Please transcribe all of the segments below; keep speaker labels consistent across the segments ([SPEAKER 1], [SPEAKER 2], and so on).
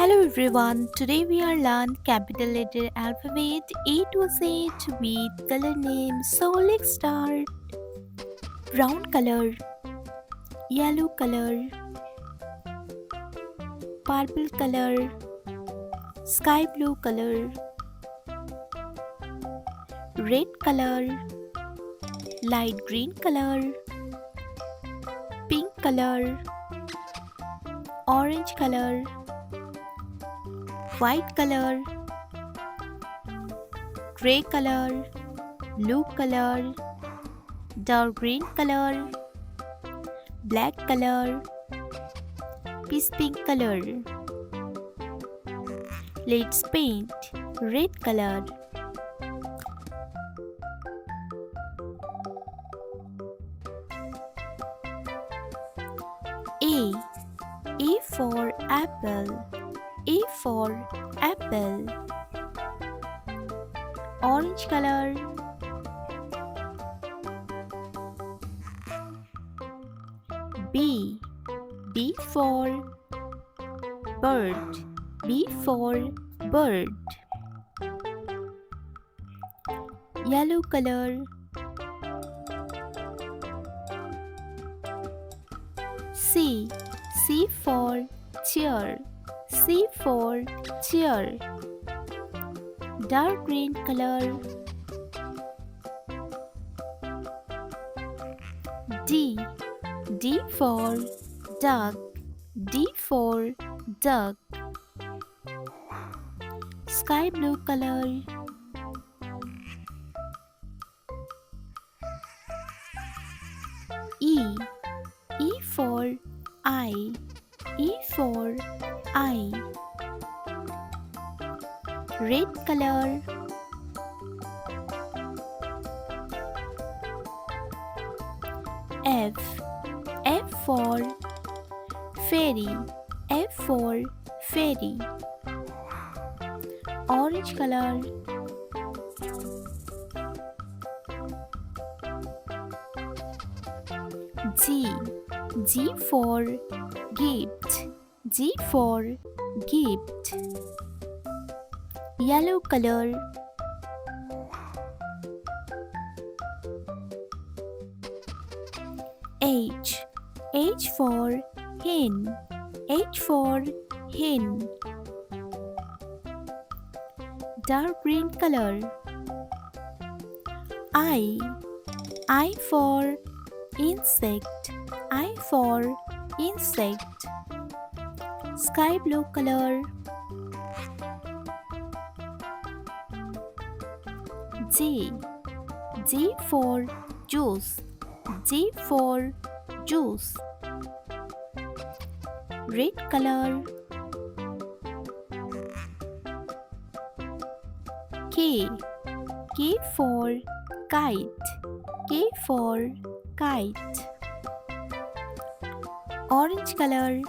[SPEAKER 1] Hello everyone, today we are learn capital letter alphabet A to Z with color name. So let's start. Brown color, yellow color, purple color, sky blue color, red color, light green color, pink color, orange color, white color, gray color, blue color, dark green color, black color, peace pink color. Let's paint red color. A. A for apple. A for apple. Orange color. B. B for bird. B for bird. Yellow color. C. C for chair. C for chair. Dark green color. D. D for duck. D for duck. Sky blue color. E. E for eye. E for eye. Red color. F. F for fairy. F for fairy. Orange color. G. G for gift. G for gift. Yellow color. H. H for hen. H for hen. Dark green color. I. I for insect. I for insect. Sky blue color. J. J for juice. J for juice. Red color. K. K for kite. K for kite. Orange color.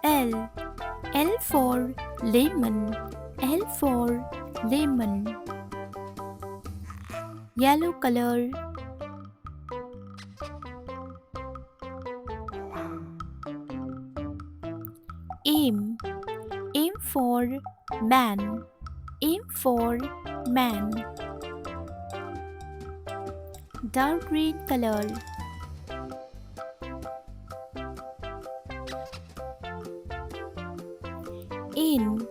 [SPEAKER 1] L. L for lemon. L for lemon. Yellow color. M. M for man. M for man. Dark green color. N.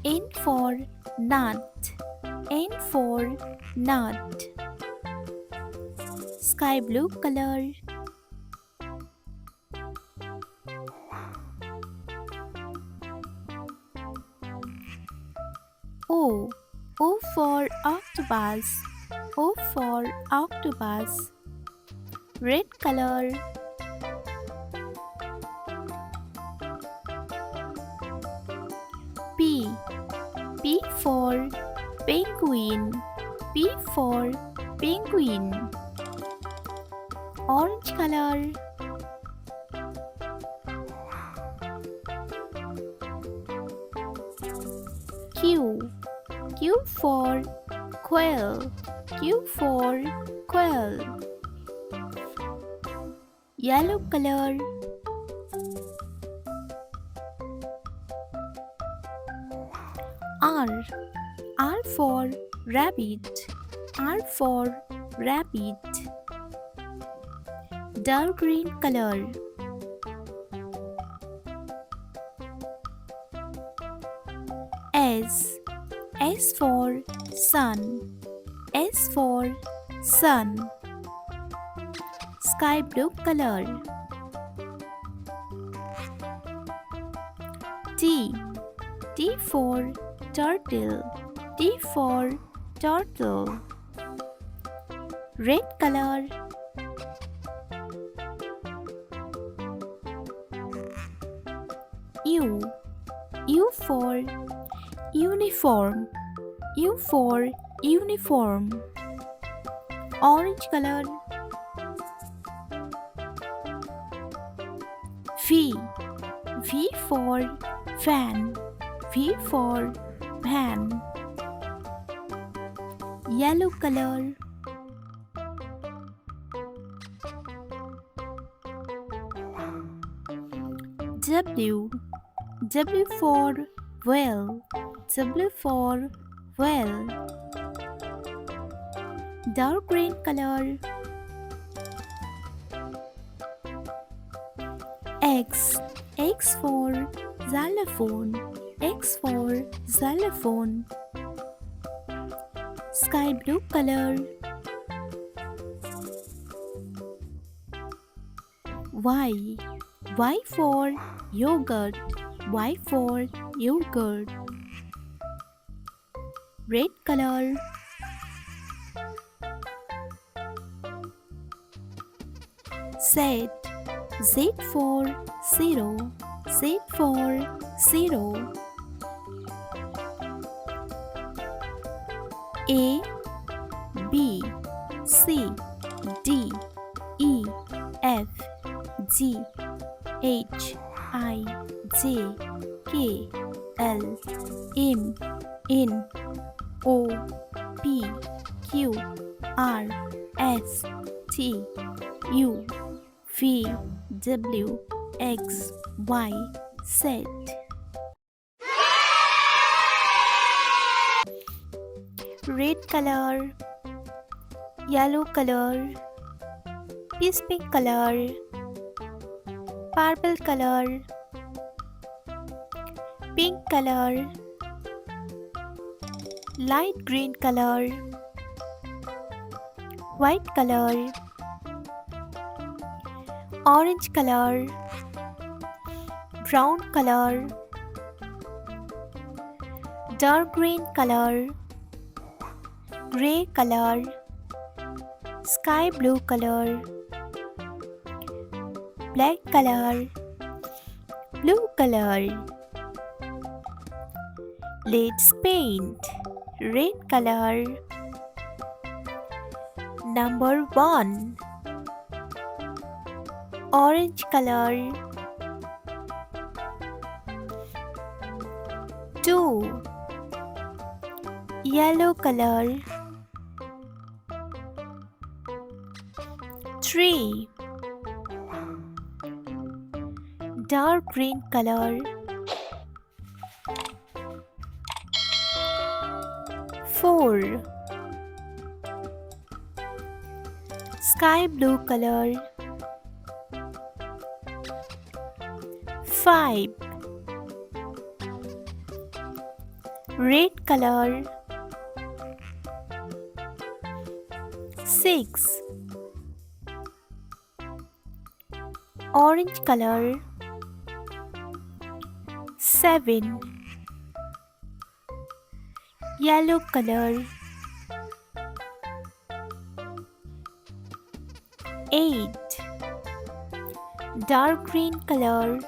[SPEAKER 1] N for nut. N for nut. Sky blue color. O. O for octopus. O for octopus. Red color. P. P for penguin. P for penguin. Orange color. Q. Q for quail. Q for quail. Yellow color. R. R for rabbit. R for rabbit. Dark green color. S. S for sun. S for sun. Sky blue color. T. T for turtle. T for turtle. Red color. U. U for uniform. U for uniform. Orange color. V. V for fan. V for fan. Yellow color. W. W for well. W for well. Dark green color. X. X for xylophone. X for xylophone. Sky blue color. Y. Y for yogurt. Y for yogurt. Red color. Z. Z for zero. Z for zero. A. B. C. D. E. F. G. H. I. J. K. L. M. N. O. P. Q. R. S. T. U. V. W. X. Y. Z. Red color. Yellow color. Peach pink color. Purple color. Pink color. Light green color. White color. Orange color. Brown color. Dark green color. Gray color. Sky blue color. Black color. Blue color. Let's paint. Red color. Number 1. Orange color. 2. Yellow color. 3. Dark green color. 4. Sky blue color. 5. Red color. 6. Orange color. 7. Yellow color. 8. Dark green color.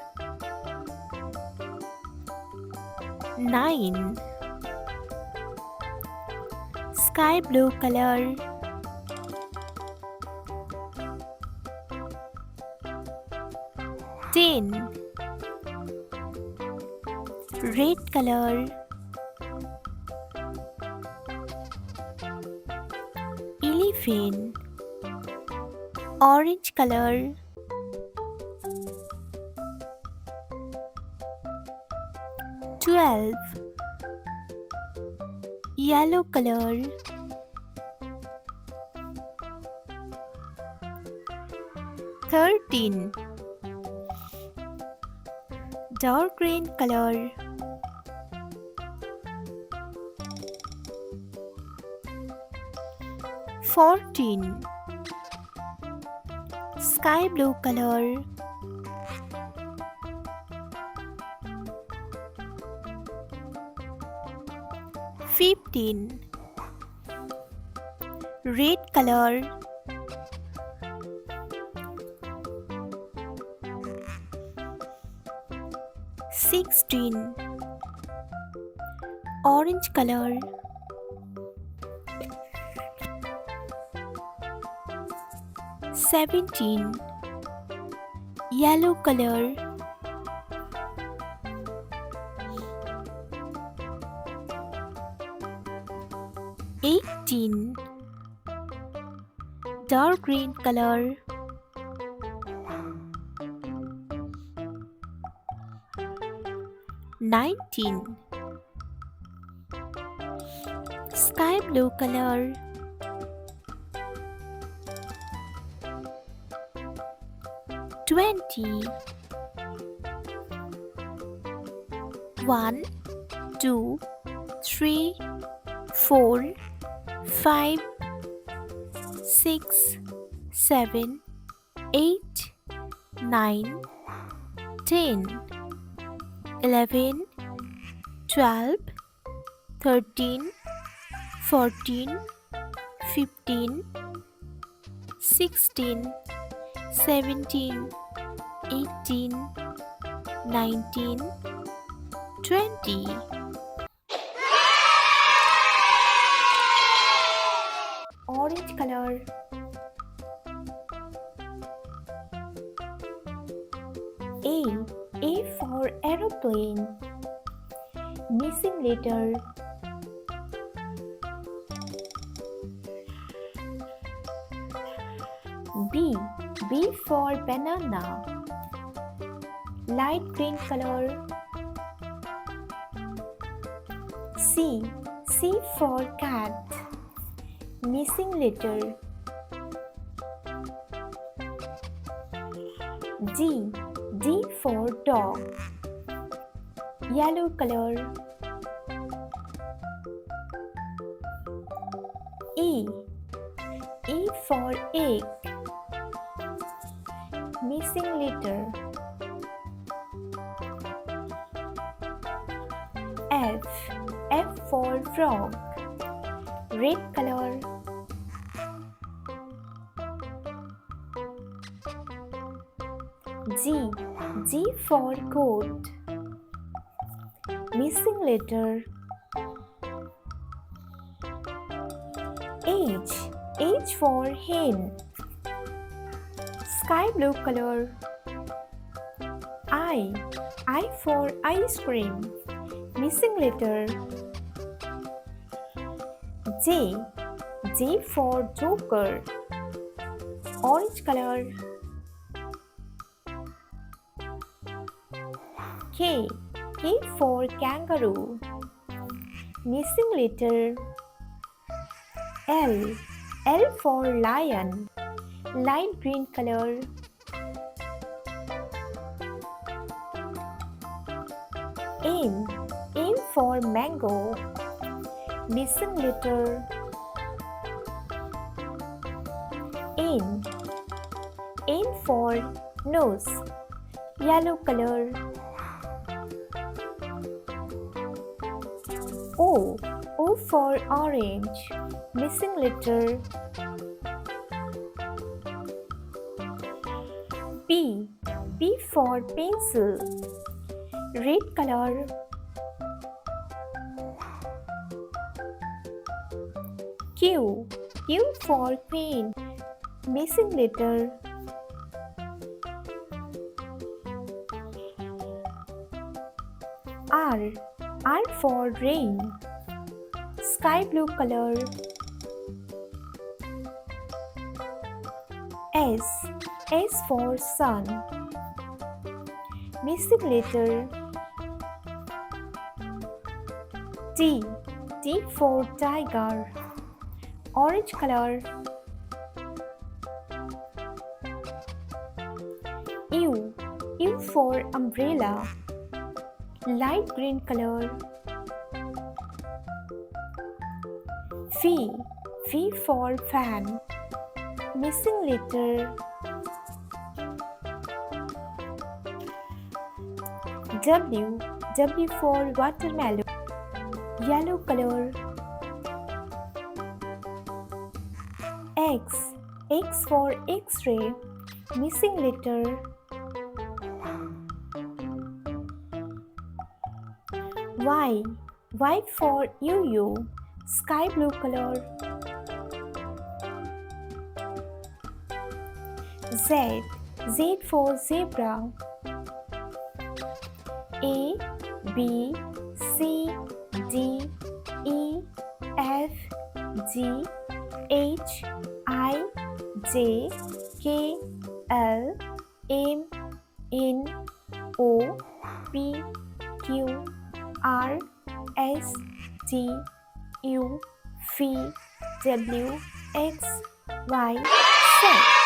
[SPEAKER 1] 9. Sky blue color. 10. Red color. 11. Orange color. 12. yellow color, 13. Dark green color, 14. Sky blue color, 15. Red color, 16. Orange color, 17. Yellow color, 18. Dark green color, 19. Sky blue color, 20. 1, 2, 3, 4, 5, 6, 7, 8, 9, 10, 11, 12, 13, 14, 15, 16, 17, 18, 19, 20. Orange color, A. A for aeroplane. Missing letter, B. B for banana. Light green color, C. C for cat. Missing letter, D. D for dog. Yellow color, E. E for egg. Missing letter, F. F for frog. Red color, G. G for goat. Missing letter, H. H for hen. Sky blue color, I. I for ice cream. Missing letter, J. J for joker. Orange color, K. K for kangaroo. Missing letter, L. L for lion. Light green color, M. M for mango. Missing letter, N. N for nose. Yellow color, O. O for orange. Missing letter, P. P for pencil. Red color, Q. Q for queen. Missing letter, R. R for rain. Sky blue color, S. S for sun. Missing letter, T. T T for tiger. Orange color. U. U for umbrella. Light green color. V. V for fan. Missing letter. W. W for watermelon. Yellow color. X. X for X-ray. Missing letter. Y. Y for UU. Sky blue color. Z. Z for zebra. A, B, C, D, E, F, G, H, I, J, K, L, M, N, O, P, Q, R, S, T, U, V, W, X, Y, Z.